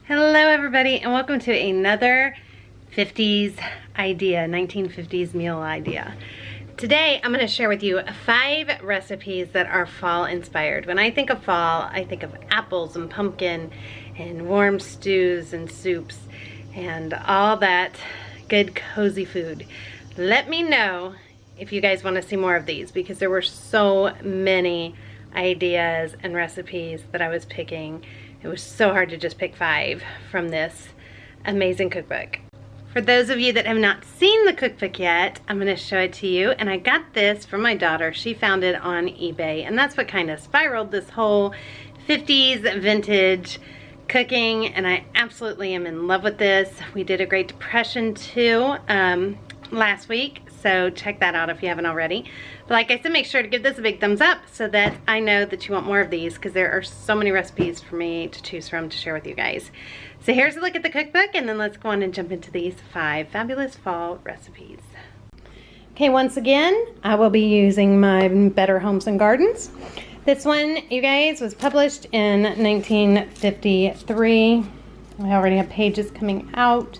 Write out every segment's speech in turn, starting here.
Hello everybody and welcome to another 50s idea, 1950s meal idea. Today I'm going to share with you 5 recipes that are fall inspired. When I think of fall, I think of apples and pumpkin and warm stews and soups and all that good cozy food. Let me know if you guys want to see more of these because there were so many ideas and recipes that I was picking. It was so hard to just pick 5 from this amazing cookbook. For those of you that have not seen the cookbook yet, I'm going to show it to you. And I got this from my daughter. She found it on eBay. And that's what kind of spiraled this whole 50s vintage cooking. And I absolutely am in love with this. We did a Great Depression too last week. So check that out if you haven't already. But like I said, make sure to give this a big thumbs up so that I know that you want more of these because there are so many recipes for me to choose from to share with you guys. So here's a look at the cookbook and then let's go on and jump into these 5 fabulous fall recipes. Okay, once again, I will be using my Better Homes and Gardens. This one, you guys, was published in 1953. I already have pages coming out.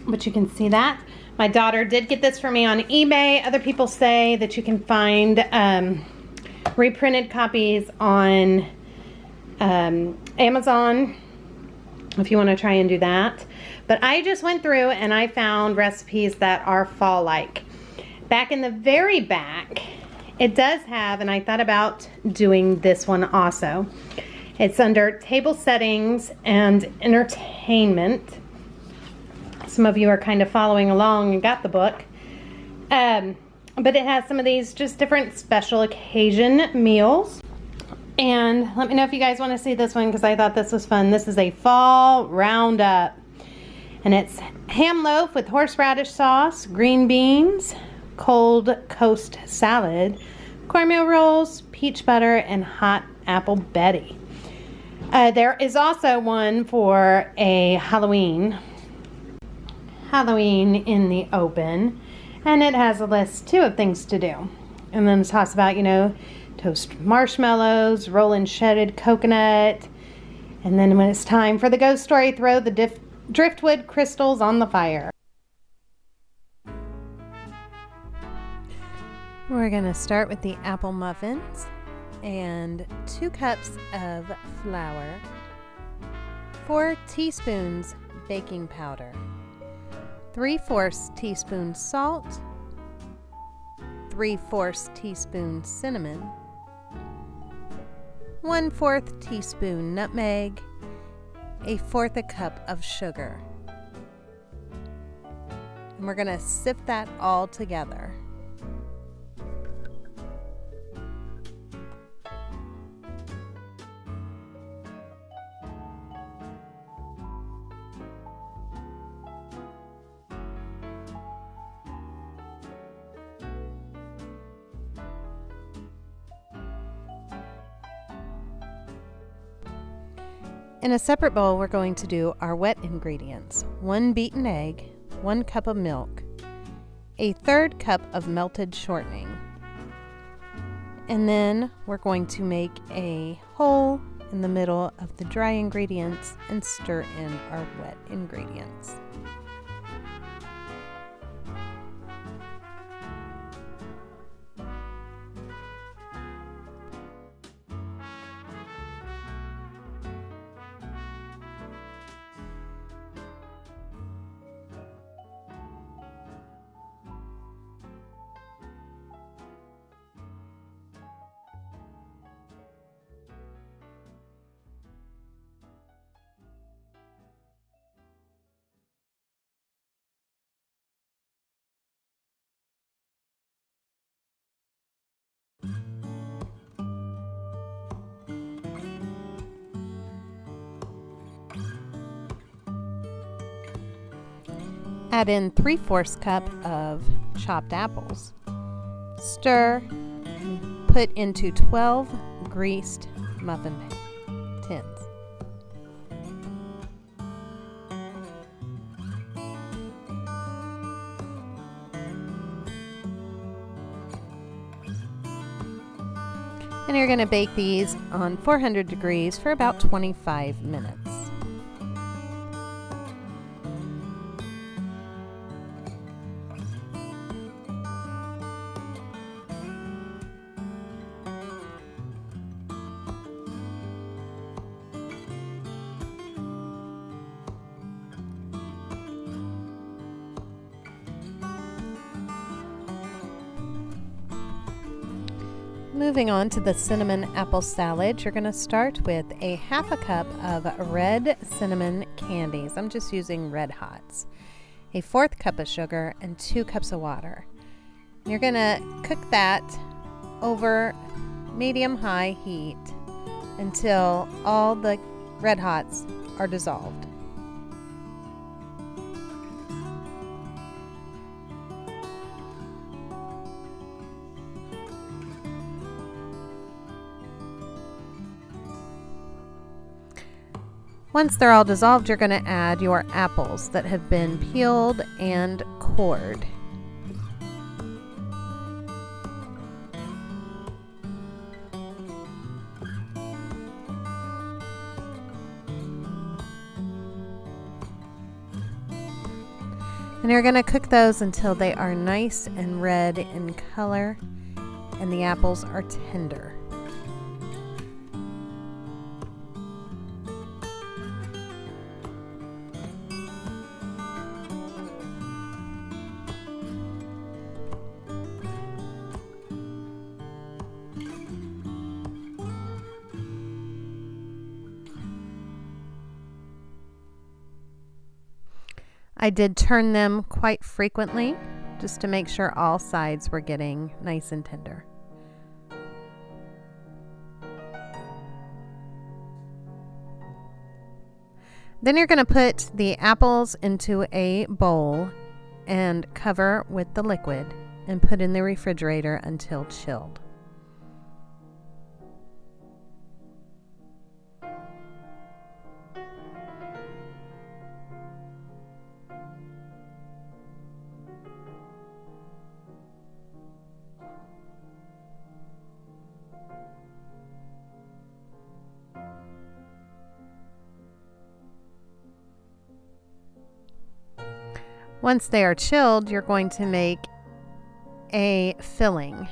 But you can see that. My daughter did get this for me on eBay. Other people say that you can find reprinted copies on Amazon if you want to try and do that. But I just went through and I found recipes that are fall-like. Back in the very back, it does have, and I thought about doing this one also. It's under table settings and entertainment. Some of you are kind of following along and got the book. But it has some of these just different special occasion meals. And let me know if you guys want to see this one because I thought this was fun. This is a fall roundup. And it's ham loaf with horseradish sauce, green beans, cold coast salad, cornmeal rolls, peach butter, and hot apple Betty. There is also one for a Halloween in the open, and it has a list too of things to do. And then it talks about, you know, toast marshmallows, roll in shredded coconut, and then when it's time for the ghost story, throw the driftwood crystals on the fire. We're gonna start with the apple muffins and 2 cups of flour, 4 teaspoons baking powder, 3/4 teaspoon salt, 3/4 teaspoon cinnamon, 1/4 teaspoon nutmeg, 1/4 cup of sugar. And we're going to sift that all together. In a separate bowl, we're going to do our wet ingredients. 1 beaten egg, 1 cup of milk, 1/3 cup of melted shortening. And then we're going to make a hole in the middle of the dry ingredients and stir in our wet ingredients. Add in 3/4 cup of chopped apples. Stir, put into 12 greased muffin tins. And you're going to bake these on 400 degrees for about 25 minutes. Moving on to the cinnamon apple salad, you're going to start with a half a cup of red cinnamon candies. I'm just using Red Hots. A fourth cup of sugar and 2 cups of water. You're going to cook that over medium-high heat until all the Red Hots are dissolved. Once they're all dissolved, you're going to add your apples that have been peeled and cored. And you're going to cook those until they are nice and red in color and the apples are tender. I did turn them quite frequently just to make sure all sides were getting nice and tender. Then you're going to put the apples into a bowl and cover with the liquid and put in the refrigerator until chilled. Once they are chilled, you're going to make a filling.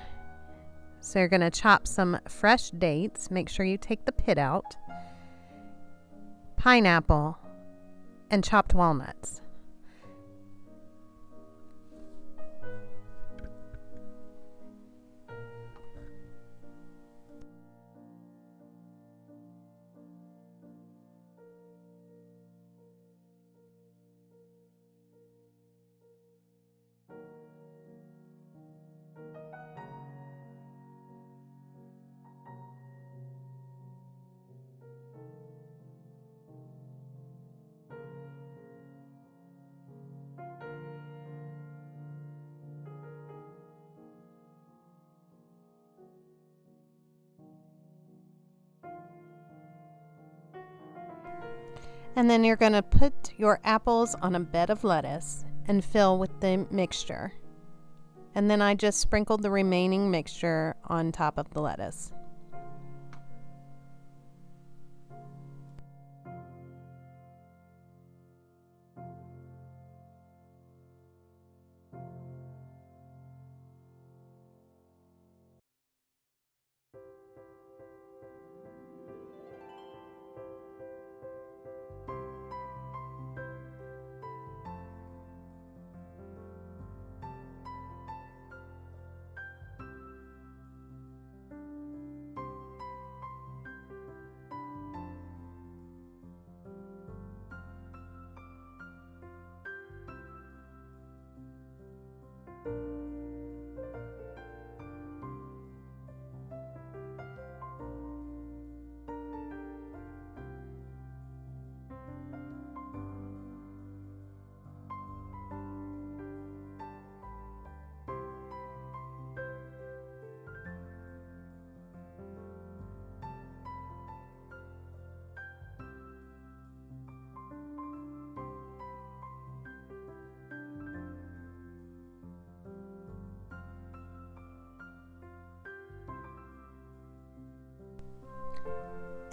So you're going to chop some fresh dates. Make sure you take the pit out. Pineapple and chopped walnuts. And then you're going to put your apples on a bed of lettuce and fill with the mixture. And then I just sprinkled the remaining mixture on top of the lettuce.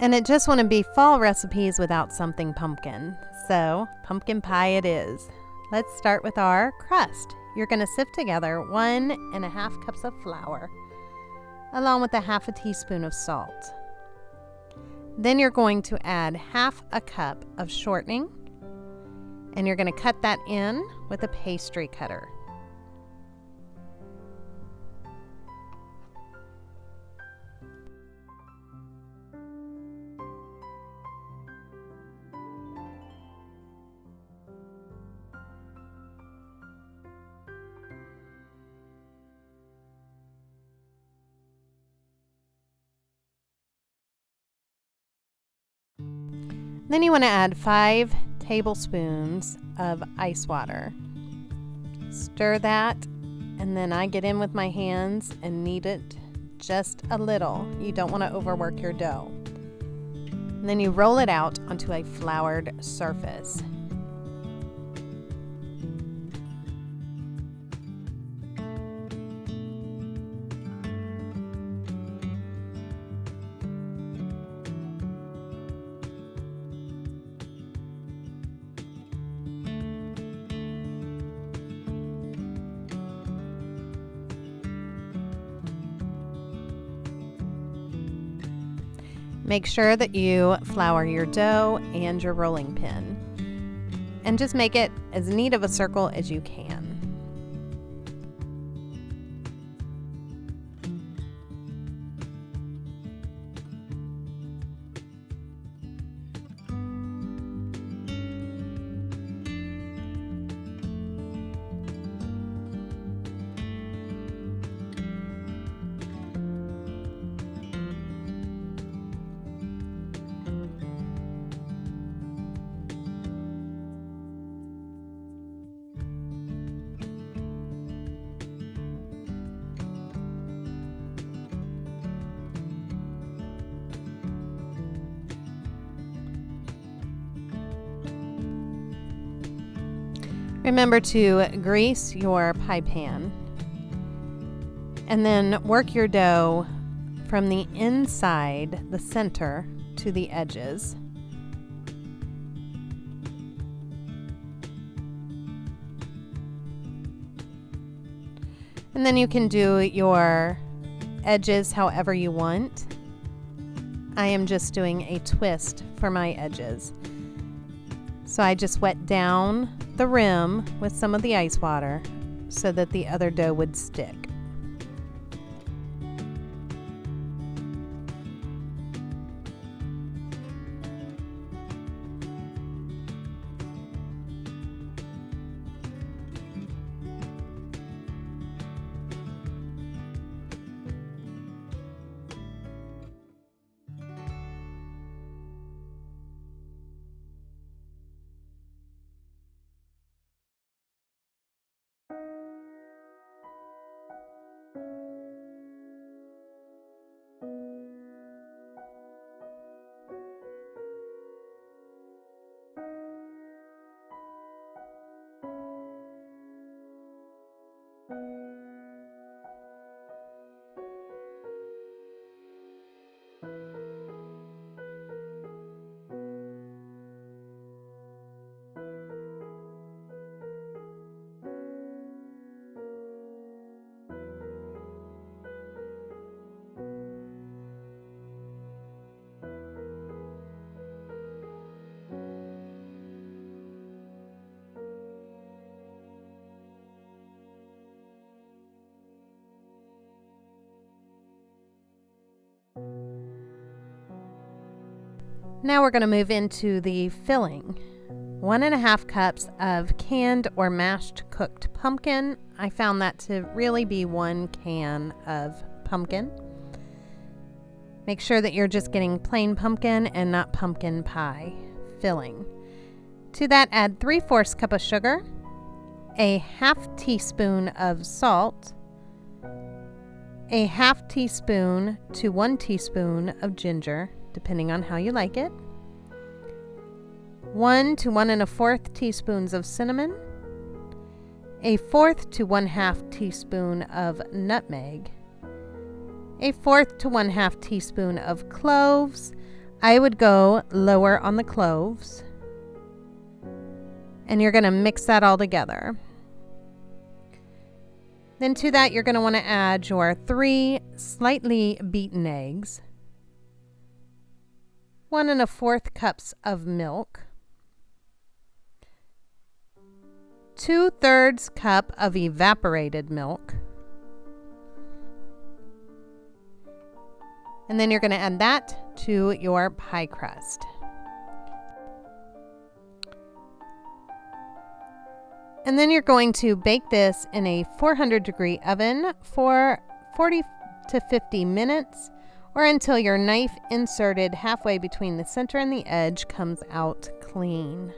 And it just wouldn't be fall recipes without something pumpkin. So pumpkin pie it is. Let's start with our crust. You're going to sift together 1.5 cups of flour along with 1/2 teaspoon of salt. Then you're going to add 1/2 cup of shortening, and you're going to cut that in with a pastry cutter. Then you want to add 5 tablespoons of ice water. Stir that, and then I get in with my hands and knead it just a little. You don't want to overwork your dough. And then you roll it out onto a floured surface. Make sure that you flour your dough and your rolling pin, and just make it as neat of a circle as you can. Remember to grease your pie pan, and then work your dough from the inside, the center, to the edges. And then you can do your edges however you want. I am just doing a twist for my edges. So I just wet down the rim with some of the ice water so that the other dough would stick. Now we're going to move into the filling. 1.5 cups of canned or mashed cooked pumpkin. I found that to really be 1 can of pumpkin. Make sure that you're just getting plain pumpkin and not pumpkin pie filling. To that, add 3/4 cup of sugar, a 1/2 teaspoon of salt, a 1/2 teaspoon to 1 teaspoon of ginger, depending on how you like it, 1 to 1 1/4 teaspoons of cinnamon, a 1/4 to 1/2 teaspoon of nutmeg, a 1/4 to 1/2 teaspoon of cloves, I would go lower on the cloves. And you're going to mix that all together. Then to that, you're going to want to add your 3 slightly beaten eggs, 1 1/4 cups of milk, 2/3 cup of evaporated milk, and then you're going to add that to your pie crust. And then you're going to bake this in a 400-degree oven for 40 to 50 minutes, or until your knife inserted halfway between the center and the edge comes out clean.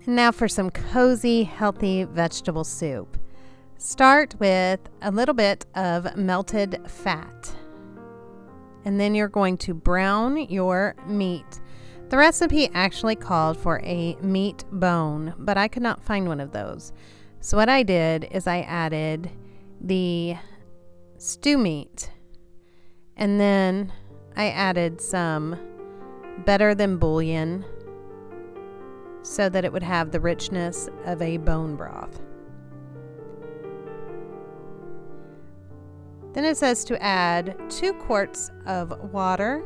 And now for some cozy, healthy vegetable soup. Start with a little bit of melted fat. And then you're going to brown your meat. The recipe actually called for a meat bone, but I could not find one of those. So what I did is I added the stew meat, and then I added some better than bouillon, so that it would have the richness of a bone broth. Then it says to add 2 quarts of water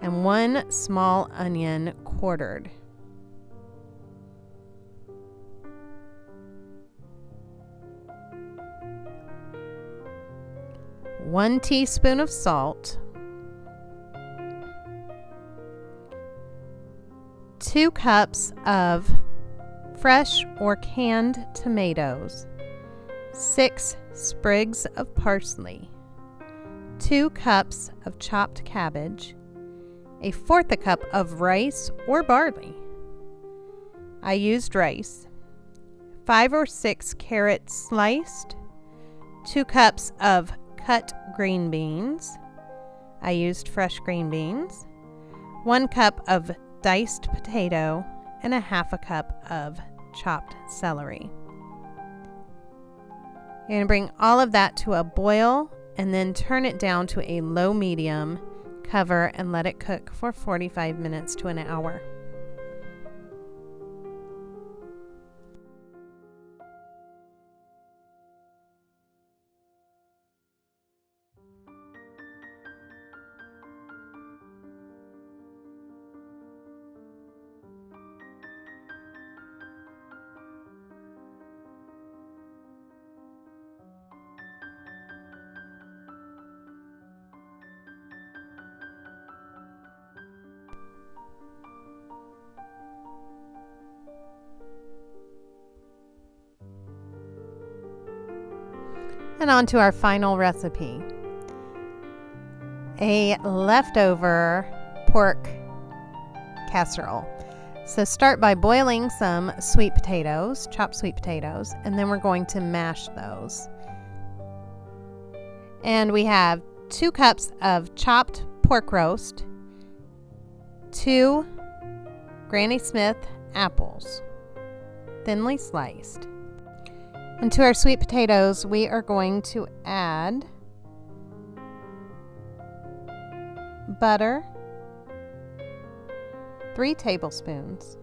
and 1 small onion quartered. One teaspoon of salt, 2 cups of fresh or canned tomatoes, 6 sprigs of parsley, 2 cups of chopped cabbage, 1/4 cup of rice or barley. I used rice, 5 or 6 carrots sliced, 2 cups of cut green beans. I used fresh green beans, 1 cup of diced potato, and 1/2 cup of chopped celery. You're going to bring all of that to a boil and then turn it down to a low medium, cover, and let it cook for 45 minutes to an hour. And on to our final recipe. A leftover pork casserole. So start by boiling some sweet potatoes, chopped sweet potatoes, and then we're going to mash those. And we have 2 cups of chopped pork roast, 2 Granny Smith apples, thinly sliced. And to our sweet potatoes, we are going to add butter, 3 tablespoons,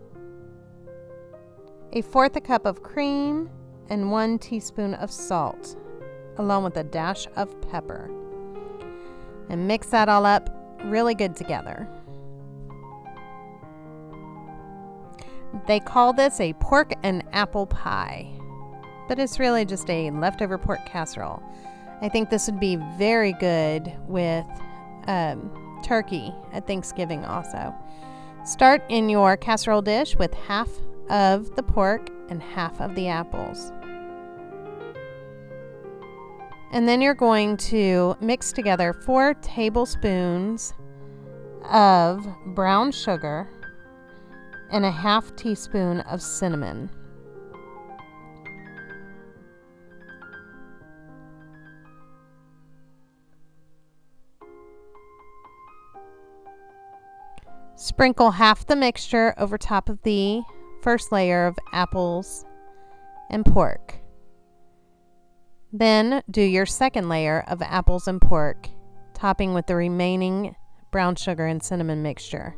1/4 cup of cream, and 1 teaspoon of salt, along with a dash of pepper. And mix that all up really good together. They call this a pork and apple pie, but it's really just a leftover pork casserole. I think this would be very good with turkey at Thanksgiving also. Start in your casserole dish with half of the pork and half of the apples. And then you're going to mix together 4 tablespoons of brown sugar and a half teaspoon of cinnamon. Sprinkle half the mixture over top of the first layer of apples and pork. Then do your second layer of apples and pork, topping with the remaining brown sugar and cinnamon mixture.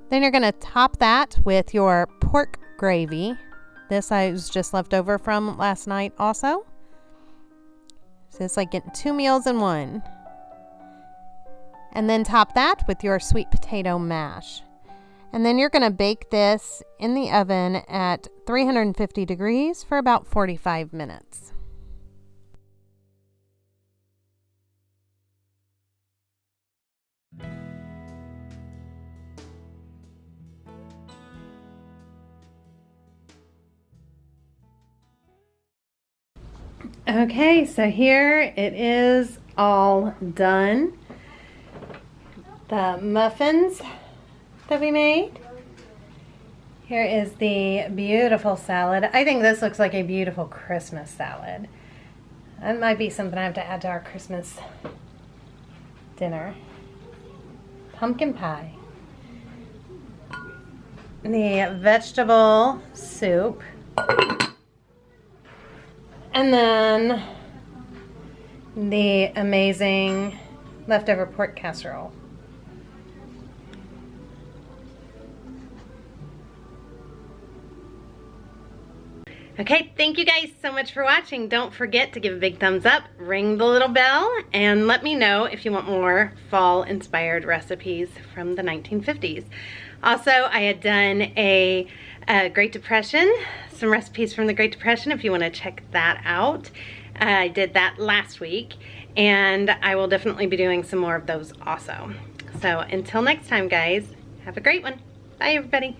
Then you're going to top that with your pork gravy. This was just left over from last night also. So it's like getting 2 meals in one. And then top that with your sweet potato mash. And then you're going to bake this in the oven at 350 degrees for about 45 minutes. Okay, so here it is all done. The muffins that we made. Here is the beautiful salad. I think this looks like a beautiful Christmas salad. That might be something I have to add to our Christmas dinner. Pumpkin pie. The vegetable soup. And then the amazing leftover pork casserole. Okay, thank you guys so much for watching. Don't forget to give a big thumbs up, ring the little bell, and let me know if you want more fall-inspired recipes from the 1950s. Also, I had done a Great Depression, some recipes from the Great Depression if you want to check that out. I did that last week, and I will definitely be doing some more of those also. So until next time, guys, have a great one. Bye, everybody.